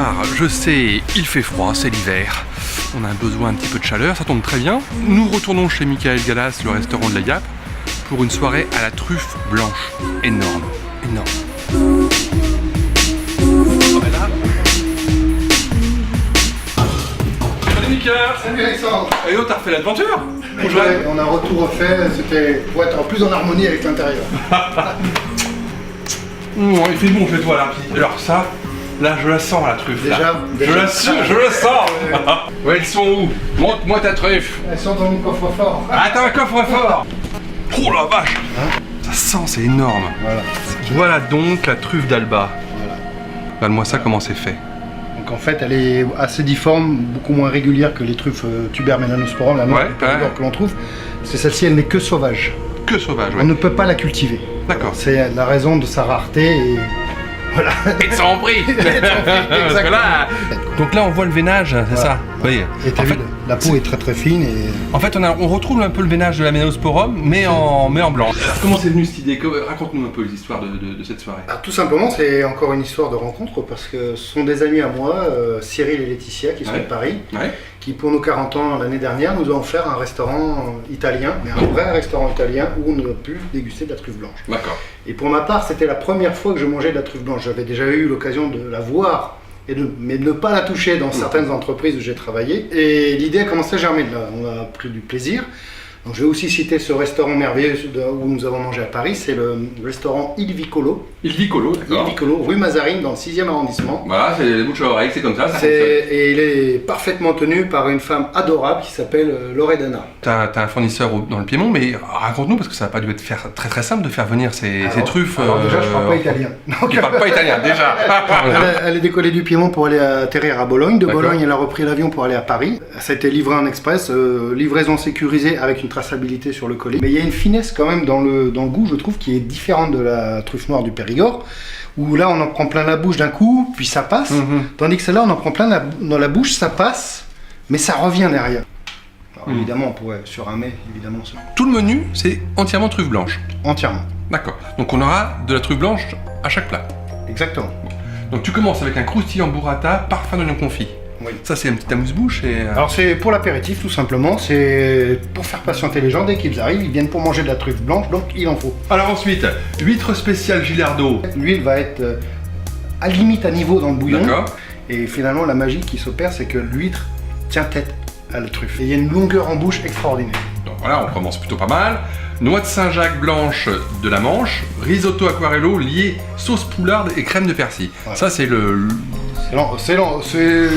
soir, je sais, il fait froid, c'est l'hiver. On a besoin un petit peu de chaleur, ça tombe très bien. Nous retournons chez Michael Galas, le restaurant de la Yap, pour une soirée à la truffe blanche. Énorme, énorme. Salut Mika. Salut Alexandre. Et oh, t'as refait l'aventure? Ouais, on a un retour refait, c'était pour être en plus en harmonie avec l'intérieur. Il fait bon chez toi là. Alors ça, là je la sens la truffe. Déjà. Je la sens. Ouais, elles sont où? Montre-moi ta truffe. Elles sont dans mon coffre-fort. Ah, t'as un coffre-fort. Oh la vache. Ça sent, c'est énorme. Voilà. Voilà donc la truffe d'Alba. Voilà. Regarde-moi ça, comment c'est fait. Donc en fait, elle est assez difforme, beaucoup moins régulière que les truffes tuber melanosporum, la Ouais. que l'on trouve. C'est celle-ci, elle n'est que sauvage. Que sauvage, ouais. On ne peut pas la cultiver. D'accord. C'est la raison de sa rareté et voilà. Et de son prix. Exactement. Donc là on voit le veinage, c'est ça. Oui. Et t'as vu, la peau est très très fine et... En fait, on retrouve un peu le veinage de la Melanosporum, mais en blanc. Comment c'est venu cette idée? Raconte-nous un peu l'histoire de cette soirée. Tout simplement, c'est encore une histoire de rencontre parce que ce sont des amis à moi, Cyril et Laetitia, qui sont de Paris, qui pour nos 40 ans l'année dernière nous ont offert un restaurant italien, mais un vrai restaurant italien où on a pu déguster de la truffe blanche. D'accord. Et pour ma part, c'était la première fois que je mangeais de la truffe blanche. J'avais déjà eu l'occasion de la voir, mais de ne pas la toucher dans certaines entreprises où j'ai travaillé. Et l'idée a commencé à germer de là. On a pris du plaisir. Donc, je vais aussi citer ce restaurant merveilleux où nous avons mangé à Paris. C'est le restaurant Il Vicolo. Il Vicolo, d'accord. Il Vicolo, rue Mazarine, dans le 6e arrondissement. Voilà, c'est les bouches à oreille, c'est comme ça. Et il est parfaitement tenu par une femme adorable qui s'appelle Loredana. T'as un fournisseur dans le Piémont, mais raconte-nous, parce que ça n'a pas dû être très simple de faire venir ces truffes. Alors déjà, je ne parle pas italien. Donc, tu parles pas italien, déjà. Elle est décollée du Piémont pour aller atterrir à Bologne. De Bologne, elle a repris l'avion pour aller à Paris. Ça a été livré en express, livraison sécurisée avec une traçabilité sur le colis. Mais il y a une finesse quand même dans le goût, je trouve, qui est différente de la truffe noire du Périgord, où là, on en prend plein la bouche d'un coup, puis ça passe. Tandis que celle-là, on en prend plein dans la bouche, ça passe, mais ça revient derrière. Alors, évidemment, on pourrait, sur un mets, évidemment, ça. Tout le menu, c'est entièrement truffe blanche. Entièrement. D'accord. Donc on aura de la truffe blanche à chaque plat. Exactement. Donc tu commences avec un croustillant burrata, parfum d'oignon confit. Oui. Ça c'est un petit amuse-bouche et... Alors c'est pour l'apéritif tout simplement, c'est pour faire patienter les gens, dès qu'ils arrivent, ils viennent pour manger de la truffe blanche, donc il en faut. Alors ensuite, huître spéciale Gilardo. L'huile va être à limite à niveau dans le bouillon. D'accord. Et finalement la magie qui s'opère, c'est que l'huître tient tête à la truffe. Et il y a une longueur en bouche extraordinaire. Donc voilà, on commence plutôt pas mal. Noix de Saint-Jacques blanche de la Manche, risotto aquarello lié sauce poularde et crème de persil. Ouais. Ça c'est c'est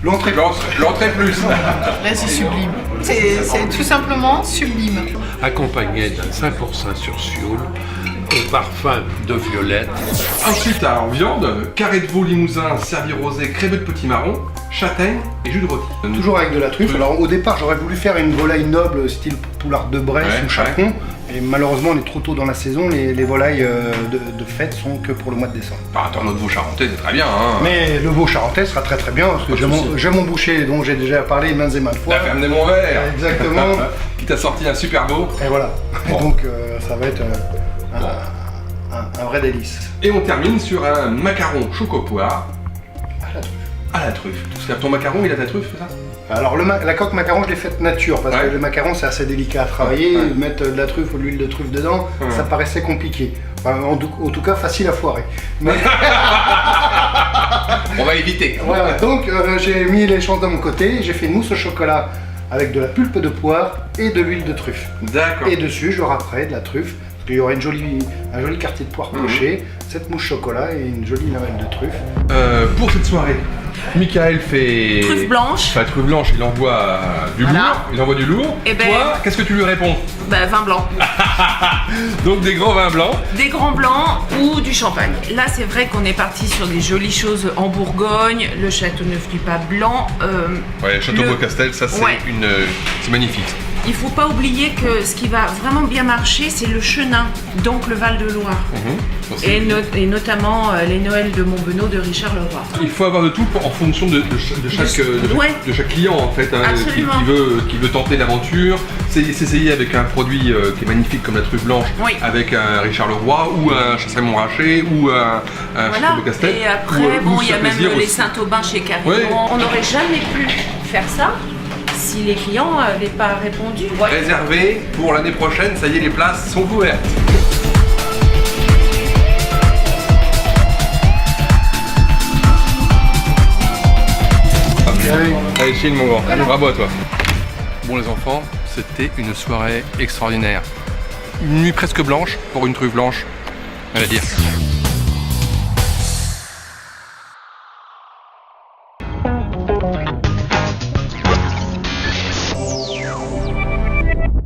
l'entrée plus. L'entrée plus. Là c'est sublime. C'est tout simplement sublime. Accompagné d'un 5% sur sioule, au parfum de violette. Ensuite, en viande, carré de veau limousin, servi rosé, crevette de petit marron, châtaigne et jus de rôti. Toujours avec de la truffe. Alors au départ, j'aurais voulu faire une volaille noble style poularde de Bresse ou chapon. Et malheureusement, on est trop tôt dans la saison, les volailles de fête sont que pour le mois de décembre. Attends, notre veau charentais, c'est très bien. Hein. Mais le veau charentais sera très très bien, parce que j'ai mon boucher dont j'ai déjà parlé maintes et maintes fois. La ferme des Monts-Verts. Exactement. Qui t'a sorti un super beau. Et voilà. Bon. Donc ça va être un vrai délice. Et on termine sur un macaron choco-poire. À la truffe. À la truffe. Parce que ton macaron, il a ta truffe, c'est ça? Alors la coque macaron, je l'ai faite nature, parce que le macaron c'est assez délicat à travailler, mettre de la truffe ou de l'huile de truffe dedans, ça paraissait compliqué. Enfin, en tout cas facile à foirer. Mais... on va éviter. Voilà, donc j'ai mis les chances de mon côté, j'ai fait une mousse au chocolat avec de la pulpe de poire et de l'huile de truffe. D'accord. Et dessus je râperai de la truffe, parce qu'il y aurait un joli quartier de poire poché, cette mousse chocolat et une jolie lamelle de truffe. Pour cette soirée, Michael fait... Truffe blanche. Enfin, truffe blanche, il envoie du lourd. Il envoie du lourd. Et toi, qu'est-ce que tu lui réponds? Vin blanc. Donc des grands vins blancs. Des grands blancs ou du champagne. Là, c'est vrai qu'on est parti sur des jolies choses en Bourgogne, le Châteauneuf du Pape blanc. Ouais, Château Beaucastel, ça c'est c'est magnifique. Il faut pas oublier que ce qui va vraiment bien marcher, c'est le Chenin, donc le Val-de-Loire. Et notamment les Noëls de Montbenaud de Richard Leroy. Il faut avoir de tout en fonction de chaque client en fait, hein, qui veut tenter l'aventure, s'essayer avec un produit qui est magnifique comme la truffe blanche, avec un Richard Leroy ou un Chasseret-Montrachet ou un Château de Castel. Et après, il y a même les Saint-Aubin chez Carillon. Ouais. On n'aurait jamais pu faire ça si les clients n'avaient pas répondu. Réservé pour l'année prochaine, ça y est, les places sont ouvertes. Allez, Chine, mon grand. Bravo à toi. Bon, les enfants, c'était une soirée extraordinaire. Une nuit presque blanche pour une truffe blanche, on va dire.